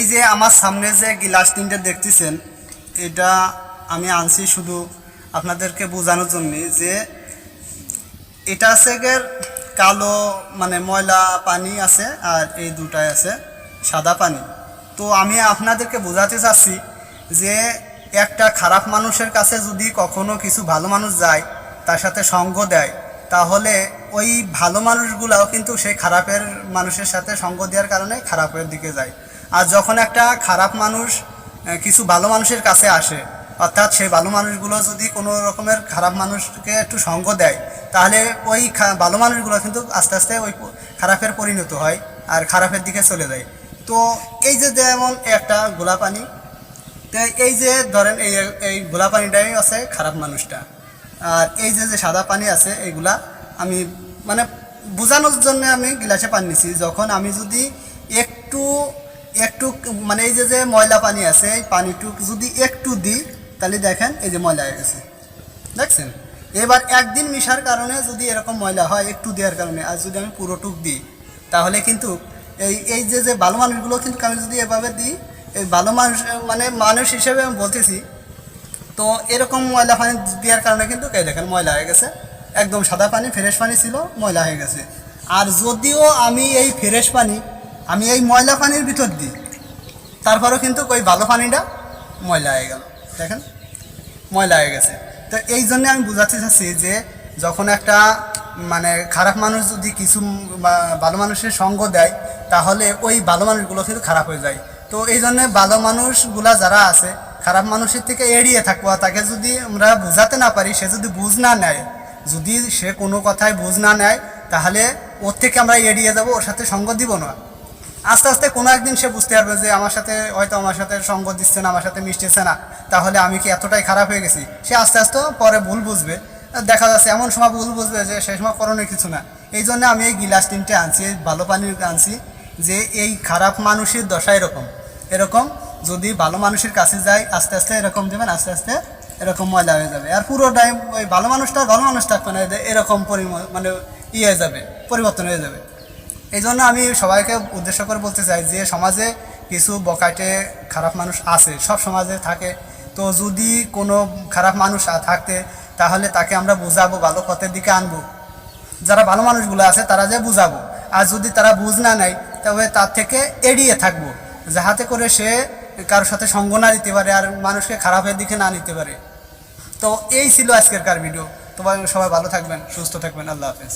এই যে আমার সামনে যে গ্লাস তিনটে দেখতেছেন, এটা আমি আনছি শুধু আপনাদেরকে বোঝানোর জন্যে যে এটা আছে গের কালো মানে ময়লা পানি আছে, আর এই দুটাই আছে সাদা পানি। তো আমি আপনাদেরকে বোঝাতে চাচ্ছি যে একটা খারাপ মানুষের কাছে যদি কখনো কিছু ভালো মানুষ যায়, তার সাথে সঙ্গ দেয়, তাহলে ওই ভালো মানুষগুলাও কিন্তু সেই খারাপের মানুষের সাথে সঙ্গ দেওয়ার কারণে খারাপের দিকে যায়। আর যখন একটা খারাপ মানুষ কিছু ভালো মানুষের কাছে আসে, অর্থাৎ সেই ভালো মানুষগুলো যদি কোনো রকমের খারাপ মানুষকে একটু সঙ্গ দেয়, তাহলে ওই ভালো মানুষগুলো কিন্তু আস্তে আস্তে ওই খারাপের পরিণত হয় আর খারাপের দিকে চলে যায়। তো এই যে যেমন একটা গোলা পানি, তো এই যে ধরেন এই গোলা পানিটাই আছে খারাপ মানুষটা, আর এই যে যে সাদা পানি আছে এইগুলা আমি মানে বোঝানোর জন্য আমি গ্লাসে পানি নিছি। যখন আমি যদি একটু একটু মানে এই যে যে ময়লা পানি আছে, এই পানিটুক যদি একটু দিই, তাহলে দেখেন এই যে ময়লা হয়ে গেছে, দেখছেন। এবার একদিন মিশার কারণে যদি এরকম ময়লা হয় একটু দেওয়ার কারণে, আর যদি আমি পুরোটুক দিই, তাহলে কিন্তু এই এই যে যে ভালো মানুষগুলো কিন্তু আমি যদি এভাবে দিই, এই ভালো মানুষ মানে মানুষ হিসেবে আমি বলতেছি, তো এরকম ময়লা পানি দেওয়ার কারণে কিন্তু এই দেখেন ময়লা হয়ে গেছে, একদম সাদা পানি ফ্রেশ পানি ছিল, ময়লা হয়ে গেছে। আর যদিও আমি এই ফ্রেশ পানি আমি এই ময়লা পানির ভিতর দিই, তারপরেও কিন্তু ওই ভালো পানিটা ময়লা হয়ে গেল, দেখেন ময়লা হয়ে গেছে। তো এই জন্যে আমি বোঝাতে চাচ্ছি যে যখন একটা মানে খারাপ মানুষ যদি কিছু ভালো মানুষের সঙ্গ দেয়, তাহলে ওই ভালো মানুষগুলো কিন্তু খারাপ হয়ে যায়। তো এই জন্যে ভালো মানুষগুলা যারা আছে, খারাপ মানুষের থেকে এড়িয়ে থাকবো। তাকে যদি আমরা বোঝাতে না পারি, সে যদি বুঝ না নেয়, যদি সে কোনো কথায় বুঝ না নেয়, তাহলে ওর থেকে আমরা এড়িয়ে যাব, ওর সাথে সঙ্গ দিব না। আস্তে আস্তে কোনো একদিন সে বুঝতে পারবে যে আমার সাথে হয়তো আমার সাথে সঙ্গ দিচ্ছে না, আমার সাথে মিশতেছে না, তাহলে আমি কি এতটাই খারাপ হয়ে গেছি। সে আস্তে আস্তে পরে ভুল বুঝবে, দেখা যাচ্ছে এমন সময় ভুল বুঝবে যে সেই সময় করণীয় কিছু না। এই জন্য আমি এই গিলাস তিনটে আনছি, এই ভালো পানির আনছি, যে এই খারাপ মানুষের দশা এরকম এরকম যদি ভালো মানুষের কাছে যায়, আস্তে আস্তে এরকম দেবেন, আস্তে আস্তে এরকম ময়লা হয়ে যাবে। আর পুরোটাই ওই ভালো মানুষ থাকবে না, এরকম মানে হয়ে যাবে, পরিবর্তন হয়ে যাবে। এই জন্য আমি সবাইকে উদ্দেশ্য করে বলতে চাই যে সমাজে কিছু বকাটে খারাপ মানুষ আছে, সব সমাজে থাকে। তো যদি কোনো খারাপ মানুষ থাকতে, তাহলে তাকে আমরা বুঝাবো, ভালো পথের দিকে আনবো। যারা ভালো মানুষগুলো আছে তারা যে বুঝাবো, আর যদি তারা বুঝ না নেয়, তবে তার থেকে এড়িয়ে থাকবো, যাহাতে করে সে কারোর সাথে সঙ্গ না নিতে পারে আর মানুষকে খারাপের দিকে না নিতে পারে। তো এই ছিল আজকের ভিডিও। তো সবাই ভালো থাকবেন, সুস্থ থাকবেন, আল্লাহ হাফেজ।